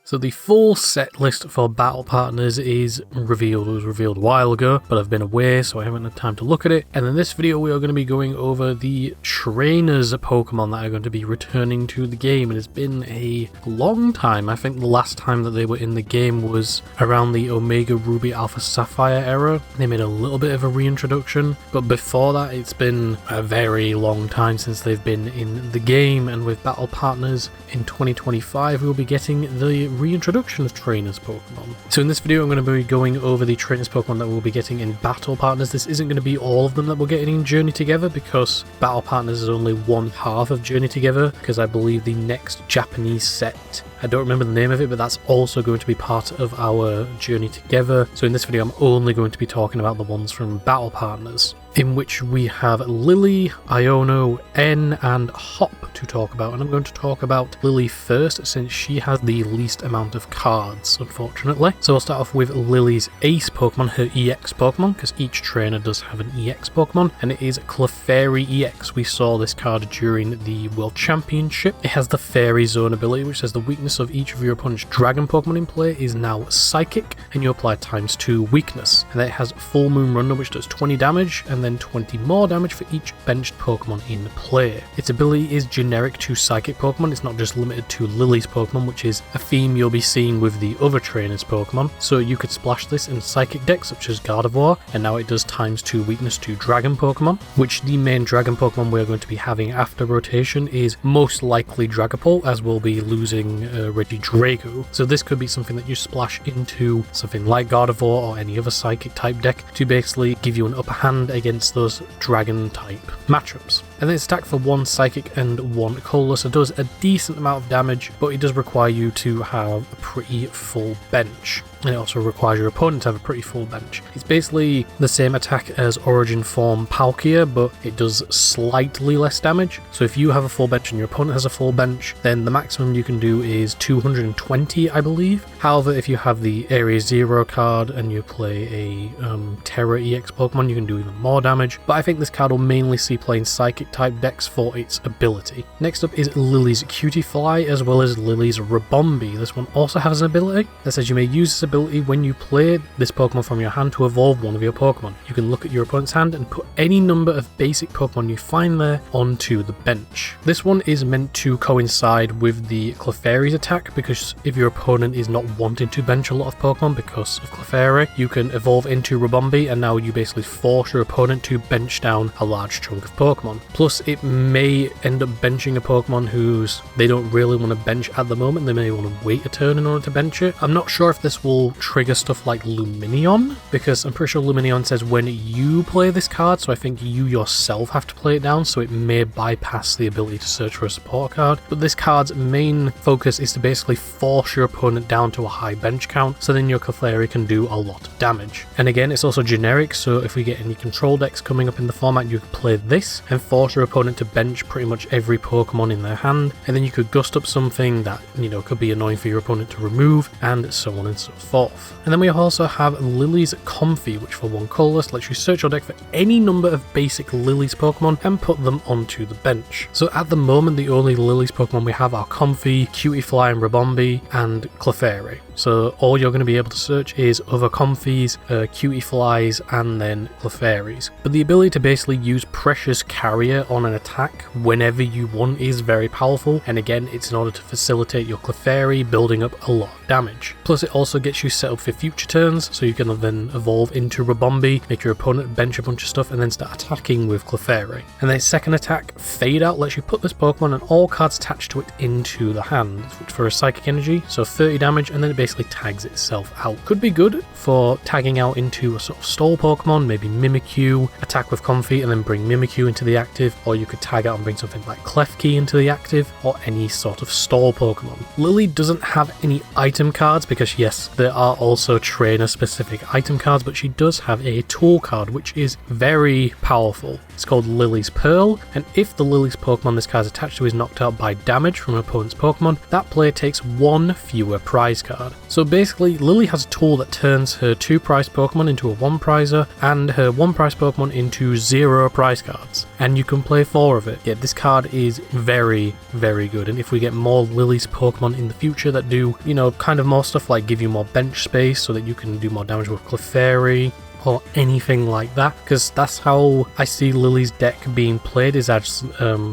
So the full set list for battle partners is revealed. It was revealed a while ago, but I've been away, so I haven't had time to look at it. And in this video, we are going to be going over the trainers Pokemon that are going to be returning to the game. And it's been a long time. I think the last time that they were in the game was around the Omega Ruby Alpha Sapphire era. They made a little bit of a reintroduction, but before that, it's been a very long time since they've been in the game. And with battle partners in 2025, we'll be getting the reintroduction of trainers Pokemon. So in this video I'm going to be going over the trainers Pokemon that we'll be getting in battle partners. This isn't going to be all of them that we're getting in Journey Together, because battle partners is only one half of Journey Together, because I believe the next Japanese set, I don't remember the name of it, but that's also going to be part of our Journey Together. So in this video I'm only going to be talking about the ones from battle partners, in which we have Lily, Iono, N, and Hop to talk about. And I'm going to talk about Lily first, since she has the least amount of cards, unfortunately. So we'll start off with Lily's Ace Pokemon, her EX Pokemon, because each trainer does have an EX Pokemon, and it is Clefairy EX. We saw this card during the World Championship. It has the Fairy Zone ability, which says the weakness of each of your opponent's Dragon Pokemon in play is now Psychic, and you apply ×2 weakness. And then it has Full Moon Runner, which does 20 damage, and then 20 more damage for each benched Pokemon in play. Its ability is generic to Psychic Pokemon. It's not just limited to Lily's Pokemon, which is a theme you'll be seeing with the other trainers Pokemon. So you could splash this in Psychic decks such as Gardevoir, and now it does ×2 weakness to Dragon Pokemon, which the main Dragon Pokemon we're going to be having after rotation is most likely Dragapult, as we'll be losing Regidrago. So this could be something that you splash into something like Gardevoir or any other Psychic type deck to basically give you an upper hand against those Dragon type matchups. And then it's stacked for 1 Psychic and 1 Colorless. So it does a decent amount of damage, but it does require you to have a pretty full bench. And it also requires your opponent to have a pretty full bench. It's basically the same attack as Origin Form Palkia, but it does slightly less damage. So if you have a full bench and your opponent has a full bench, then the maximum you can do is 220, I believe. However, if you have the Area Zero card and you play a Terra EX Pokemon, you can do even more damage. But I think this card will mainly see playing Psychic type decks for its ability. Next up is Lily's Cutiefly, as well as Lily's Rabombi. This one also has an ability that says you may use this ability when you play this Pokemon from your hand to evolve one of your Pokemon. You can look at your opponent's hand and put any number of basic Pokemon you find there onto the bench. This one is meant to coincide with the Clefairy's attack, because if your opponent is not wanting to bench a lot of Pokemon because of Clefairy, you can evolve into Rabombi, and now you basically force your opponent to bench down a large chunk of Pokemon. Plus, it may end up benching a Pokemon whose they don't really want to bench at the moment. They may want to wait a turn in order to bench it. I'm not sure if this will trigger stuff like Lumineon, because I'm pretty sure Lumineon says when you play this card, so I think you yourself have to play it down, so it may bypass the ability to search for a support card. But this card's main focus is to basically force your opponent down to a high bench count, so then your Clefairy can do a lot of damage. And again, it's also generic, so if we get any control decks coming up in the format, you could play this and force your opponent to bench pretty much every Pokemon in their hand, and then you could gust up something that, you know, could be annoying for your opponent to remove, and so on and so forth. And then we also have Lily's Comfy, which for 1 colorless lets you search your deck for any number of basic Lily's Pokemon and put them onto the bench. So at the moment, the only Lily's Pokemon we have are Comfy, Cutiefly and Rabombi, and Clefairy. So all you're going to be able to search is other Comfies, Cutieflies, and then Clefairies. But the ability to basically use Precious Carrier on an attack whenever you want is very powerful, and again, it's in order to facilitate your Clefairy building up a lot of damage. Plus, it also gets you set up for future turns, so you can then evolve into Rabombi, make your opponent bench a bunch of stuff, and then start attacking with Clefairy. And then its second attack, Fade Out, lets you put this Pokemon and all cards attached to it into the hand for a Psychic Energy, so 30 damage, and then it basically tags itself out. Could be good for tagging out into a sort of stall Pokemon, maybe Mimikyu, attack with Comfy and then bring Mimikyu into the active, or you could tag out and bring something like Klefki into the active, or any sort of stall Pokemon. Lily doesn't have any item cards because yes, There are also trainer specific item cards, but she does have a tool card which is very powerful. It's called Lily's Pearl, and if the Lily's Pokemon this card is attached to is knocked out by damage from an opponent's Pokemon, that player takes one fewer prize card. So basically, Lily has a tool that turns her 2 prize Pokemon into a 1 prizer and her 1 prize Pokemon into 0 prize cards, and you can play 4 of it. Yeah, this card is very, very good, and if we get more Lily's Pokemon in the future that do, you know, kind of more stuff like give you more bench space so that you can do more damage with Clefairy, or anything like that, because that's how I see Lily's deck being played, is as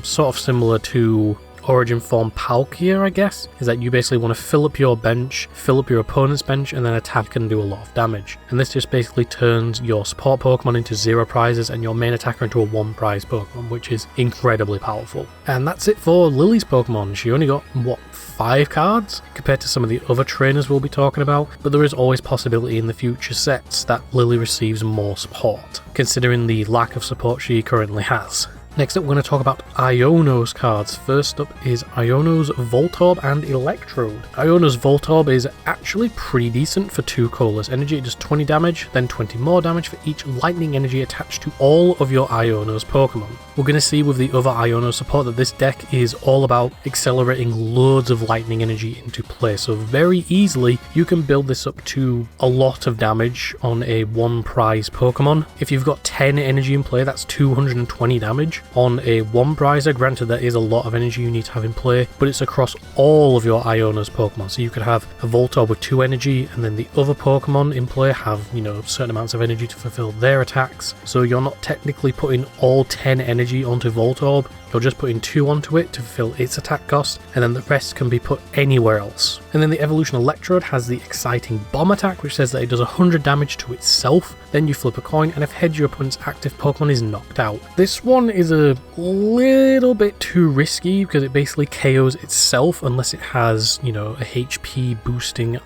sort of similar to Origin Form Palkia, I guess, is that you basically want to fill up your bench, fill up your opponent's bench, and then attack and do a lot of damage. And this just basically turns your support Pokemon into 0 prizes and your main attacker into a 1 prize Pokemon, which is incredibly powerful. And that's it for Lily's Pokemon. She only got, what, 5 cards compared to some of the other trainers we'll be talking about, but there is always possibility in the future sets that Lily receives more support, considering the lack of support she currently has. Next up, we're going to talk about Iono's cards. First up is Iono's Voltorb and Electrode. Iono's Voltorb is actually pretty decent for 2 colorless energy. It does 20 damage, then 20 more damage for each lightning energy attached to all of your Iono's Pokemon. We're going to see with the other Iono support that this deck is all about accelerating loads of lightning energy into play, so very easily you can build this up to a lot of damage on a 1 prize Pokemon. If you've got 10 energy in play, that's 220 damage on a 1 prizer. Granted, that is a lot of energy you need to have in play, but it's across all of your Iono's Pokemon. So you could have a Voltorb with 2 energy, and then the other Pokemon in play have, you know, certain amounts of energy to fulfill their attacks. So you're not technically putting all 10 energy onto Voltorb. You're just putting 2 onto it to fulfill its attack cost, and then the rest can be put anywhere else. And then the Evolution Electrode has the exciting Bomb attack, which says that it does 100 damage to itself. Then you flip a coin, and if heads, your opponent's active Pokemon is knocked out. This one is a little bit too risky because it basically KOs itself unless it has, you know, a HP boosting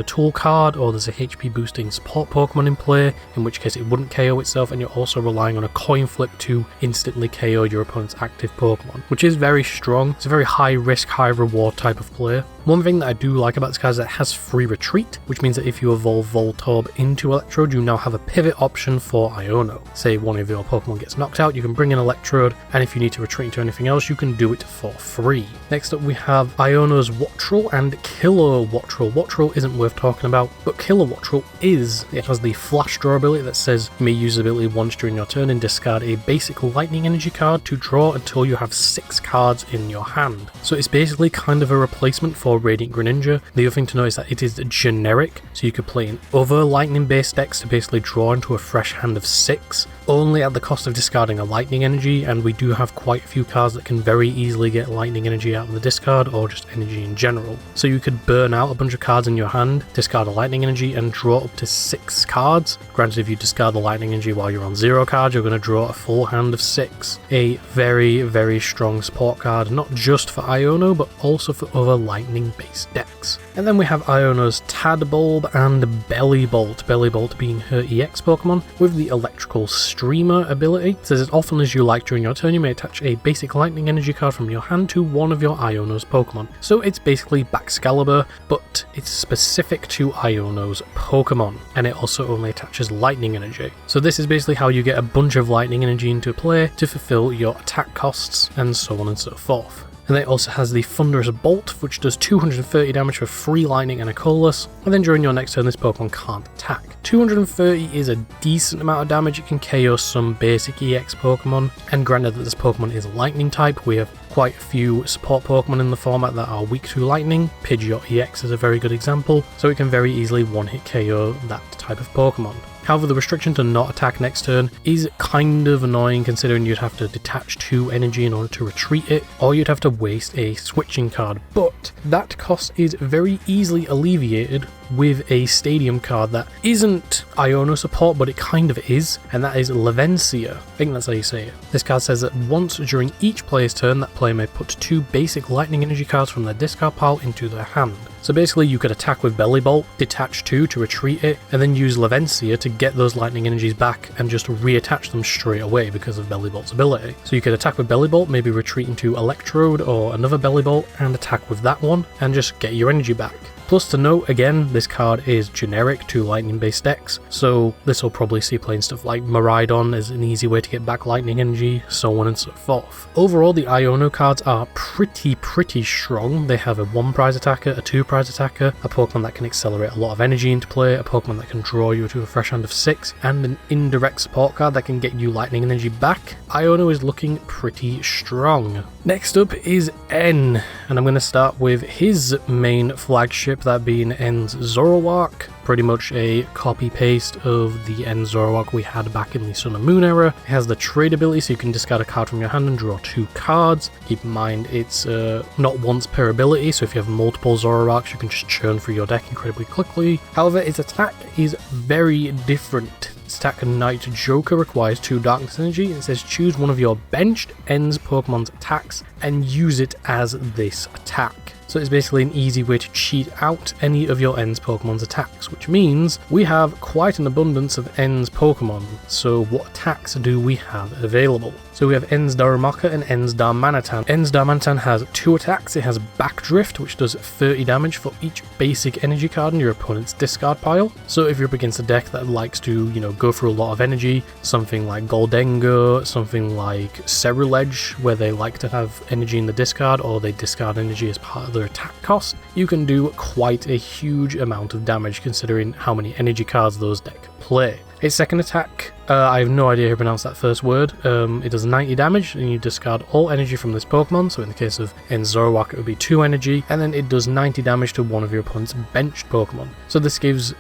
tool card, or there's a HP boosting support Pokemon in play, in which case it wouldn't KO itself, and you're also relying on a coin flip to instantly KO your opponent's active Pokemon, which is very strong. It's a very high risk, high reward type of player. One thing that I do like about this card is that it has free retreat, which means that if you evolve Voltorb into Electrode, you now have a pivot option for Iono. Say one of your Pokemon gets knocked out, you can bring in Electrode, and if you need to retreat into anything else, you can do it for free. Next up, we have Iono's Wattrel and Killer Wattrel. Wattrel isn't worth talking about, but Killer Wattrel is. It has the Flash Draw ability that says you may use the ability once during your turn and discard a basic lightning energy card to draw until you have 6 cards in your hand. So it's basically kind of a replacement for Radiant Greninja. The other thing to note is that it is generic, so you could play in other lightning based decks to basically draw into a fresh hand of 6, only at the cost of discarding a lightning energy, and we do have quite a few cards that can very easily get lightning energy out of the discard, or just energy in general. So you could burn out a bunch of cards in your hand, discard a lightning energy, and draw up to 6 cards. Granted, if you discard the lightning energy while you're on 0 cards, you're going to draw a full hand of 6. A very, very strong support card, not just for Iono, but also for other lightning based decks. And then we have Iono's Tadbulb and Bellibolt. Bellibolt being her EX Pokemon with the Electrical Streamer ability. It says as often as you like during your turn, you may attach a basic lightning energy card from your hand to one of your Iono's Pokemon. So it's basically Baxcalibur, but it's specific to Iono's Pokemon, and it also only attaches lightning energy. So this is basically how you get a bunch of lightning energy into play to fulfill your attack costs, and so on and so forth. And then it also has the Thunderous Bolt, which does 230 damage for free lightning and a colorless, and then during your next turn this Pokemon can't attack. 230 is a decent amount of damage. It can KO some basic EX Pokemon, and granted that this Pokemon is lightning type, we have quite a few support Pokemon in the format that are weak to lightning. Pidgeot EX is a very good example, so it can very easily one-hit KO that type of Pokemon. However, the restriction to not attack next turn is kind of annoying, considering you'd have to detach 2 energy in order to retreat it, or you'd have to waste a switching card, but that cost is very easily alleviated with a stadium card that isn't Iono support, but it kind of is, and that is Levencia. I think that's how you say it. This card says that once during each player's turn, that player may put 2 basic lightning energy cards from their discard pile into their hand. So basically you could attack with Belly Bolt, detach 2 to retreat it, and then use Levencia to get those lightning energies back and just reattach them straight away because of Belly Bolt's ability. So you could attack with Belly Bolt, maybe retreat into Electrode or another Belly Bolt and attack with that one and just get your energy back. Plus to note, again, this card is generic to lightning based decks, so this will probably see playing stuff like Miraidon as an easy way to get back lightning energy, so on and so forth. Overall, the Iono cards are pretty strong. They have a 1 prize attacker, a 2 prize attacker, a Pokemon that can accelerate a lot of energy into play, a Pokemon that can draw you to a fresh hand of 6, and an indirect support card that can get you lightning energy back. Iono is looking pretty strong. Next up is N, and I'm going to start with his main flagship, that being N's Zoroark. Pretty much a copy-paste of the N Zoroark we had back in the Sun and Moon era. It has the trade ability, so you can discard a card from your hand and draw 2 cards. Keep in mind it's not once per ability, so if you have multiple Zoroarks you can just churn through your deck incredibly quickly. However, its attack is very different. Its attack Night Joker requires 2 darkness energy. It says choose one of your benched N's Pokemon's attacks and use it as this attack. So it's basically an easy way to cheat out any of your N's Pokemon's attacks, which means we have quite an abundance of N's Pokemon. So what attacks do we have available? So we have N's Darumaka and N's Darmanitan. N's Darmanitan has 2 attacks. It has Backdrift, which does 30 damage for each basic energy card in your opponent's discard pile. So if you're up against a deck that likes to, go through a lot of energy, something like Goldengo, something like Ceruledge, where they like to have energy in the discard or they discard energy as part of their attack cost, you can do quite a huge amount of damage considering how many energy cards those decks play. Its second attack, I have no idea how to pronounce that first word. It does 90 damage and you discard all energy from this Pokemon, so in the case of Zoroark it would be 2 energy, and then it does 90 damage to one of your opponent's benched Pokemon. So this gives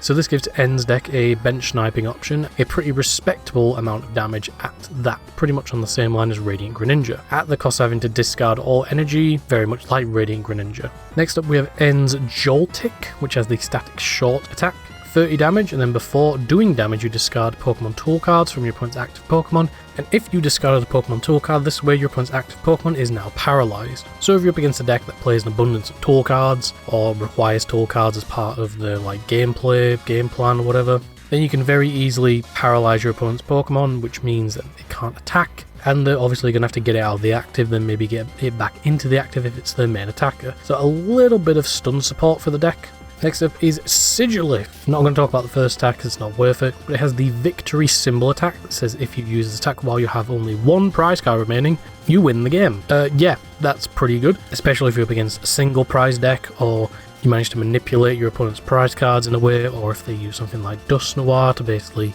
N's deck a bench sniping option, a pretty respectable amount of damage at that, pretty much on the same line as Radiant Greninja, at the cost of having to discard all energy, very much like Radiant Greninja. Next up we have N's Joltik, which has the static short attack. 30 damage, and then before doing damage you discard Pokemon tool cards from your opponent's active Pokemon, and if you discard a Pokemon tool card this way your opponent's active Pokemon is now paralysed. So if you're up against a deck that plays an abundance of tool cards or requires tool cards as part of the gameplay, game plan or whatever, then you can very easily paralyse your opponent's Pokemon, which means that they can't attack, and they're obviously going to have to get it out of the active, then maybe get it back into the active if it's their main attacker. So a little bit of stun support for the deck. Next up is Sigilif. Not going to talk about the first attack because it's not worth it, but it has the victory symbol attack that says if you use this attack while you have only 1 prize card remaining, you win the game. Yeah, that's pretty good, especially if you're up against a single prize deck, or you manage to manipulate your opponent's prize cards in a way, or if they use something like Dust Noir to basically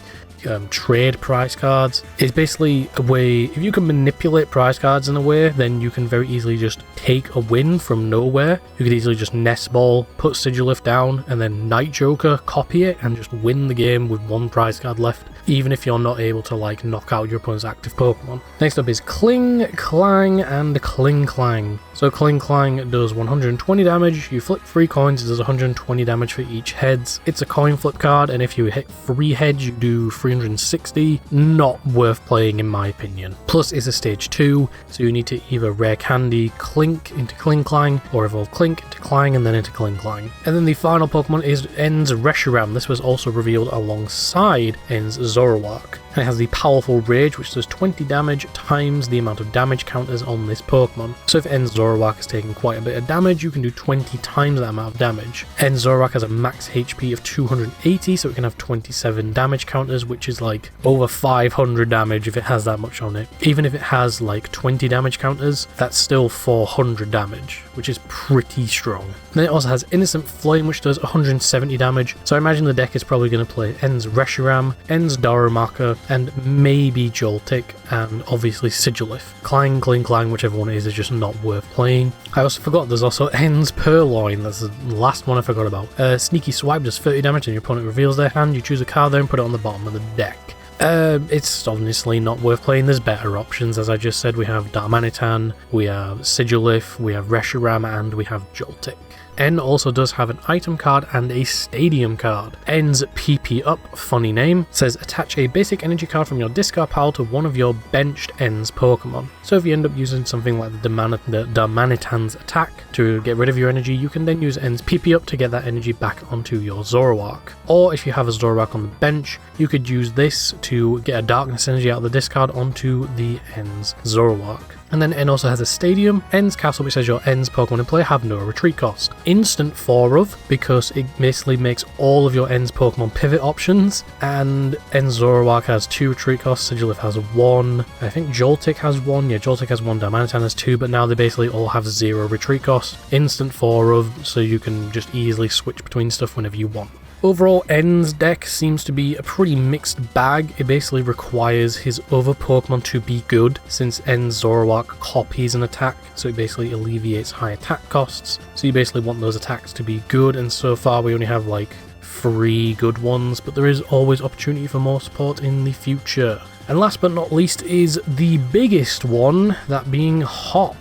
trade prize cards. It's basically a way, if you can manipulate prize cards in a way, then you can very easily just take a win from nowhere. You could easily just Nest Ball, put Sigilif down, and then Night Joker, copy it, and just win the game with 1 prize card left, even if you're not able to knock out your opponent's active Pokemon. Next up is Kling Clang and Kling Clang. So Kling Clang does 120 damage, you flip 3 coins, it does 120 damage for each heads. It's a coin flip card, and if you hit 3 heads you do 360, not worth playing in my opinion. Plus it's a stage 2, so you need to either rare candy Clink into Kling Clang, or evolve Clink into Clang and then into Kling Clang. And then the final Pokemon is N's Reshiram. This was also revealed alongside N's Zoroark. And it has the powerful Rage, which does 20 damage times the amount of damage counters on this Pokemon. So if N's Zoroark is taking quite a bit of damage, you can do 20 times that amount of damage. N's Zoroark has a max HP of 280, so it can have 27 damage counters, which is over 500 damage if it has that much on it. Even if it has 20 damage counters, that's still 400 damage, which is pretty strong. Then it also has Innocent Flame, which does 170 damage, so I imagine the deck is probably going to play N's Reshiram, N's Darumaka, and maybe Joltik, and obviously Sigilif. Clang, Kling Clang, whichever one it is just not worth playing. I also forgot there's also N's Purloin, that's the last one I forgot about. Sneaky Swipe does 30 damage and your opponent reveals their hand, you choose a card there and put it on the bottom of the deck. It's honestly not worth playing. There's better options. As I just said, we have Darmanitan, we have Sigilif, we have Reshiram, and we have Joltik. N also does have an item card and a stadium card. N's PP Up, funny name, says attach a basic energy card from your discard pile to one of your benched N's Pokemon. So if you end up using something like the Darmanitan's attack to get rid of your energy, you can then use N's PP Up to get that energy back onto your Zoroark. Or if you have a Zoroark on the bench, you could use this to get a darkness energy out of the discard onto the N's Zoroark. And then N also has a stadium, N's Castle, which says your N's Pokemon in play have no retreat cost. Instant 4 of, because it basically makes all of your N's Pokemon pivot options, and N's Zoroark has 2 retreat costs, Sigilyph has 1, I think Joltik has 1, yeah Joltik has 1, Darmanitan has 2, but now they basically all have 0 retreat cost. Instant 4 of, so you can just easily switch between stuff whenever you want. Overall, N's deck seems to be a pretty mixed bag. It basically requires his other Pokemon to be good, since N's Zoroark copies an attack, so it basically alleviates high attack costs. So you basically want those attacks to be good, and so far we only have like 3 good ones, but there is always opportunity for more support in the future. And last but not least is the biggest one, that being Hop.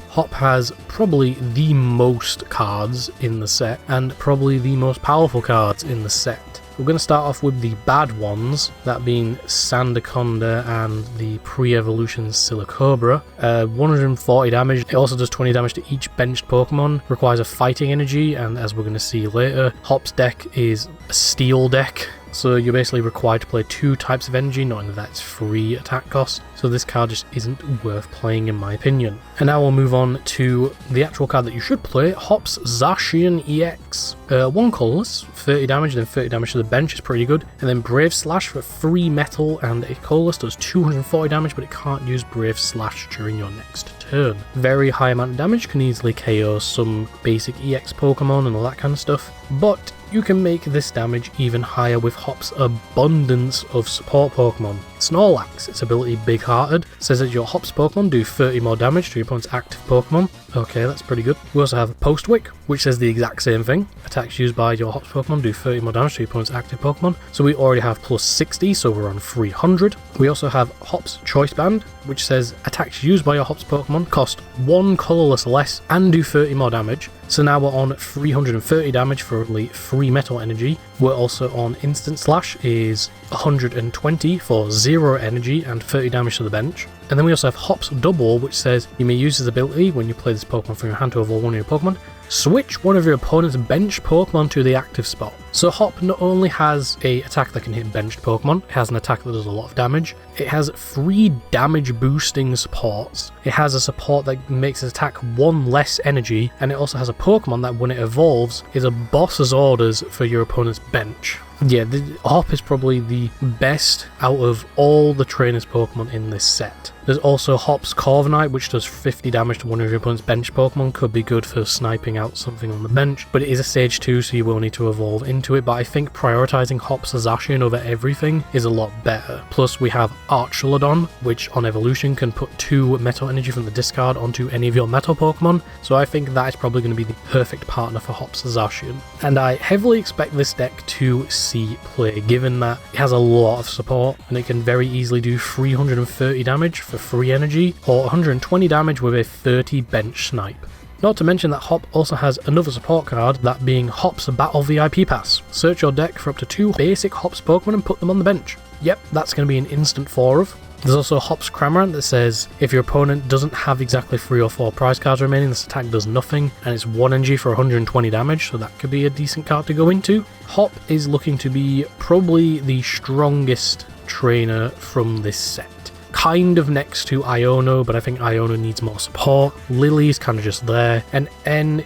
Hop has probably the most cards in the set, and probably the most powerful cards in the set. We're going to start off with the bad ones, that being Sandaconda and the pre-evolution Silicobra. 140 damage, it also does 20 damage to each benched Pokemon, requires a fighting energy, and as we're going to see later, Hop's deck is a steel deck. So you're basically required to play 2 types of energy, not only that it's free attack cost, so this card just isn't worth playing in my opinion. And now we'll move on to the actual card that you should play, Hop's Zacian EX. 1 colourless, 30 damage, then 30 damage to the bench is pretty good, and then Brave Slash for 3 metal, and a colourless does 240 damage, but it can't use Brave Slash during your next turn. Very high amount of damage, can easily KO some basic EX Pokemon and all that kind of stuff, but you can make this damage even higher with Hop's abundance of support Pokemon. Snorlax, its ability Big Hearted, says that your Hop's Pokemon do 30 more damage to your opponent's active Pokemon. Okay, that's pretty good. We also have Postwick, which says the exact same thing. Attacks used by your Hop's Pokemon do 30 more damage to your opponent's active Pokemon. So we already have plus 60, so we're on 300. We also have Hop's Choice Band, which says attacks used by your Hop's Pokemon cost 1 colourless less and do 30 more damage. So now we're on 330 damage for only 3 metal energy. We're also on Instant Slash is 120 for 0 energy and 30 damage to the bench. And then we also have Hop's Double, which says you may use his ability when you play this Pokemon from your hand to evolve one of your Pokemon. Switch one of your opponent's bench Pokemon to the active spot. So Hop not only has a attack that can hit benched Pokemon, it has an attack that does a lot of damage, it has 3 damage boosting supports, it has a support that makes its attack 1 less energy, and it also has a Pokemon that when it evolves is a boss's orders for your opponent's bench. Yeah, Hop is probably the best out of all the trainers Pokemon in this set. There's also Hop's Corviknight, which does 50 damage to one of your opponent's bench Pokemon, could be good for sniping out something on the bench, but it is a stage 2 so you will need to evolve into it, but I think prioritizing Hop's Zacian over everything is a lot better. Plus we have Archelodon, which on evolution can put 2 metal energy from the discard onto any of your metal Pokemon, so I think that is probably going to be the perfect partner for Hop's Zacian. And I heavily expect this deck to see play, given that it has a lot of support and it can very easily do 330 damage for free energy or 120 damage with a 30 bench snipe. Not to mention that Hop also has another support card, that being Hop's Battle VIP Pass. Search your deck for up to 2 basic Hop's Pokemon and put them on the bench. Yep, that's going to be an instant 4 of. There's also Hop's Cramorant that says if your opponent doesn't have exactly 3 or 4 prize cards remaining, this attack does nothing, and it's 1 energy for 120 damage, so that could be a decent card to go into. Hop is looking to be probably the strongest trainer from this set. Kind of next to Iono, but I think Iono needs more support. Lily's kind of just there, and N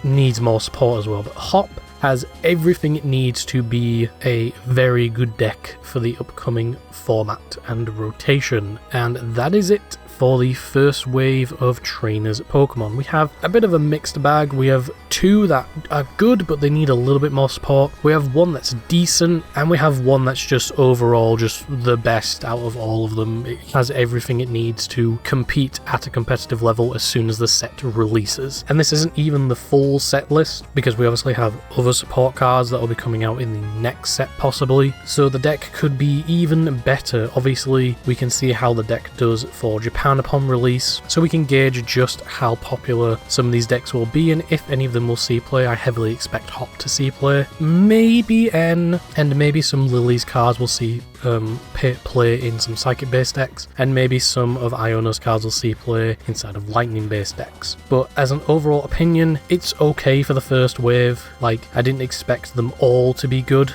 needs more support as well, but Hop has everything it needs to be a very good deck for the upcoming format and rotation. And that is it for the first wave of trainers Pokemon. We have a bit of a mixed bag. We have 2 that are good, but they need a little bit more support. We have 1 that's decent, and we have 1 that's just overall just the best out of all of them. It has everything it needs to compete at a competitive level as soon as the set releases. And this isn't even the full set list, because we obviously have other support cards that will be coming out in the next set possibly. So the deck could be even better. Obviously, we can see how the deck does for Japan around upon release, so we can gauge just how popular some of these decks will be and if any of them will see play. I heavily expect Hop to see play, maybe N, and maybe some Lily's cards will see play in some Psychic based decks, and maybe some of Iono's cards will see play inside of Lightning based decks. But as an overall opinion, it's okay for the first wave. Like, I didn't expect them all to be good.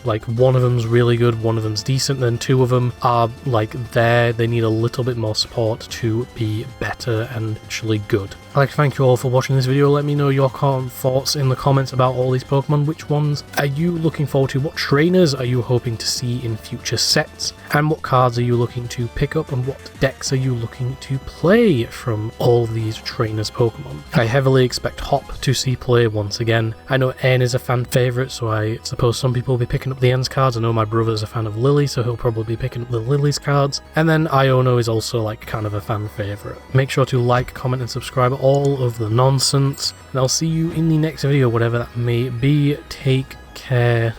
Like, one of them's really good, one of them's decent, then two of them are like they need a little bit more support to be better and actually good. I'd like to thank you all for watching this video. Let me know your thoughts in the comments about all these Pokemon. Which ones are you looking forward to? What trainers are you hoping to see in future sets? And what cards are you looking to pick up, and what decks are you looking to play from all these trainers Pokemon? I heavily expect Hop to see play once again. I know N is a fan favourite, so I suppose some people will be picking up the N's cards. I know my brother's a fan of Lily, so he'll probably be picking up the Lily's cards. And then Iono is also like kind of a fan favourite. Make sure to like, comment and subscribe, all of the nonsense, and I'll see you in the next video, whatever that may be. Take care.